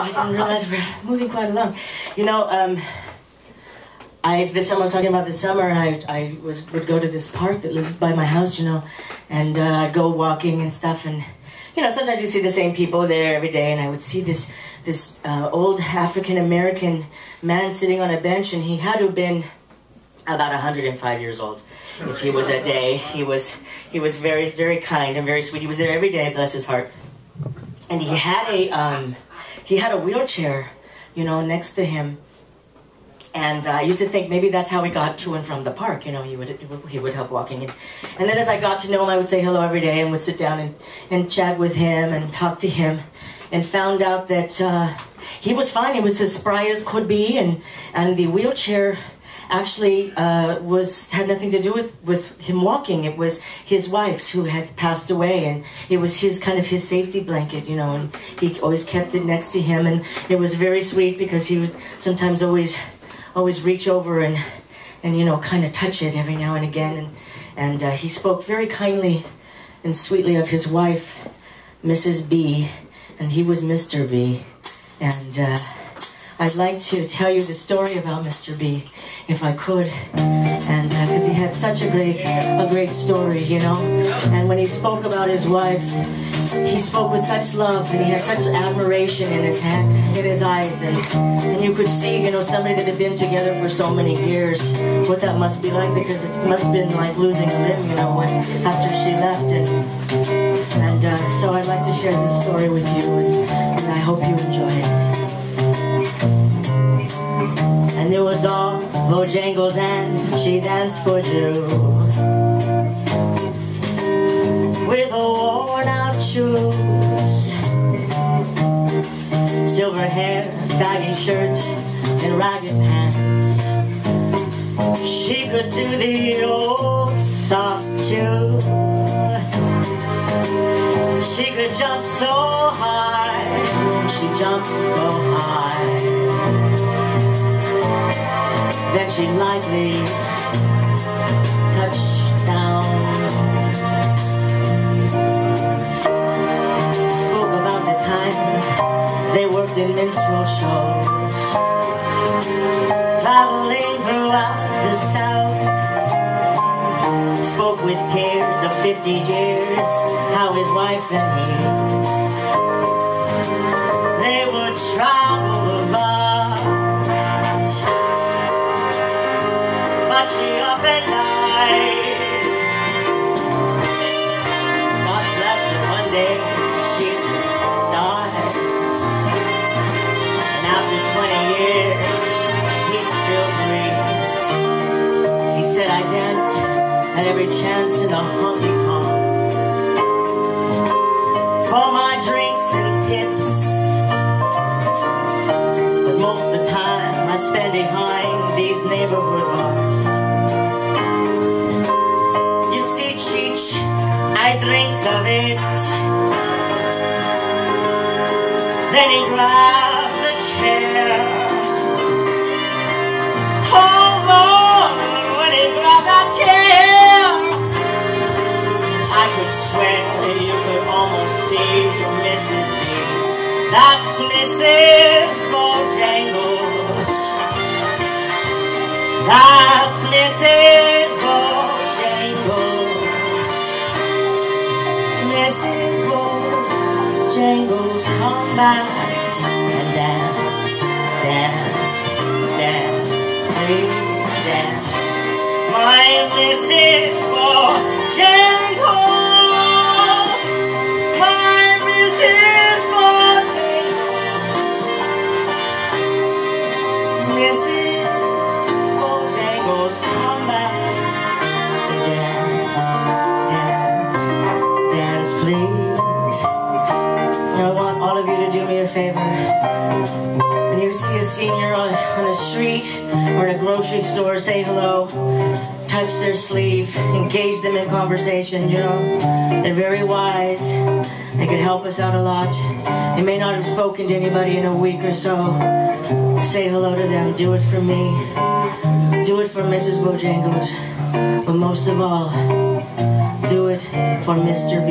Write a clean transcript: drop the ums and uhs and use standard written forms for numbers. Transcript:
I didn't realize we're moving quite along. You know, this summer, I was talking about this summer, I would go to this park that lives by my house, you know, and I'd go walking and stuff, and, you know, sometimes you see the same people there every day, and I would see this old African-American man sitting on a bench, and he had to have been about 105 years old. If he was a day, he was very, very kind and very sweet. He was there every day, bless his heart. And he had a wheelchair, you know, next to him. And I used to think maybe that's how he got to and from the park. You know, he would help walking. And then as I got to know him, I would say hello every day and would sit down and chat with him and talk to him. And found out that he was fine. He was as spry as could be. And the wheelchair actually had nothing to do with him walking. It was his wife's who had passed away, and it was his safety blanket, you know, and he always kept it next to him, and it was very sweet because he would sometimes always reach over and you know, kind of touch it every now and again, and he spoke very kindly and sweetly of his wife, Mrs. B, and he was Mr. B, and I'd like to tell you the story about Mr. B, if I could, and because he had such a great story, you know. And when he spoke about his wife, he spoke with such love, and he had such admiration in his eyes, and you could see, you know, somebody that had been together for so many years, what that must be like, because it must have been like losing a limb, you know, after she left, and so I'd like to share this story with you, and I hope you enjoy it. And there was all Bojangles, and she danced for Drew with worn-out shoes, silver hair, baggy shirt, and ragged pants. She could do the old soft tune. She could jump so high, she jumped so high. Then she lightly touched down. Spoke about the times they worked in minstrel shows, traveling throughout the South. Spoke with tears of 50 years, how his wife and he, they would travel about. But she up at night, God bless her, one day she just died. And after 20 years, he still breathes. He said, I danced at every chance in the honky-tonks for my drinks and tips, but most of the time I spend behind these neighborhood bars. I drinks of it. Then he grabbed the chair. Oh Lord, when he grabbed that chair, I could swear that you could almost see Mrs. B. That's Mrs. Bojangles. That's Mrs. Bojangles. Mrs. Bojangles, come back and dance, dance, dance, please dance. My Mrs. Bojangles, my Mrs. Bojangles, Mrs. Bojangles, come back and dance, please. I want all of you to do me a favor. When you see a senior on the street or in a grocery store, say hello, touch their sleeve, engage them in conversation, you know. They're very wise. They could help us out a lot. They may not have spoken to anybody in a week or so. Say hello to them. Do it for me. Do it for Mrs. Bojangles. But most of all, do it for Mr. B.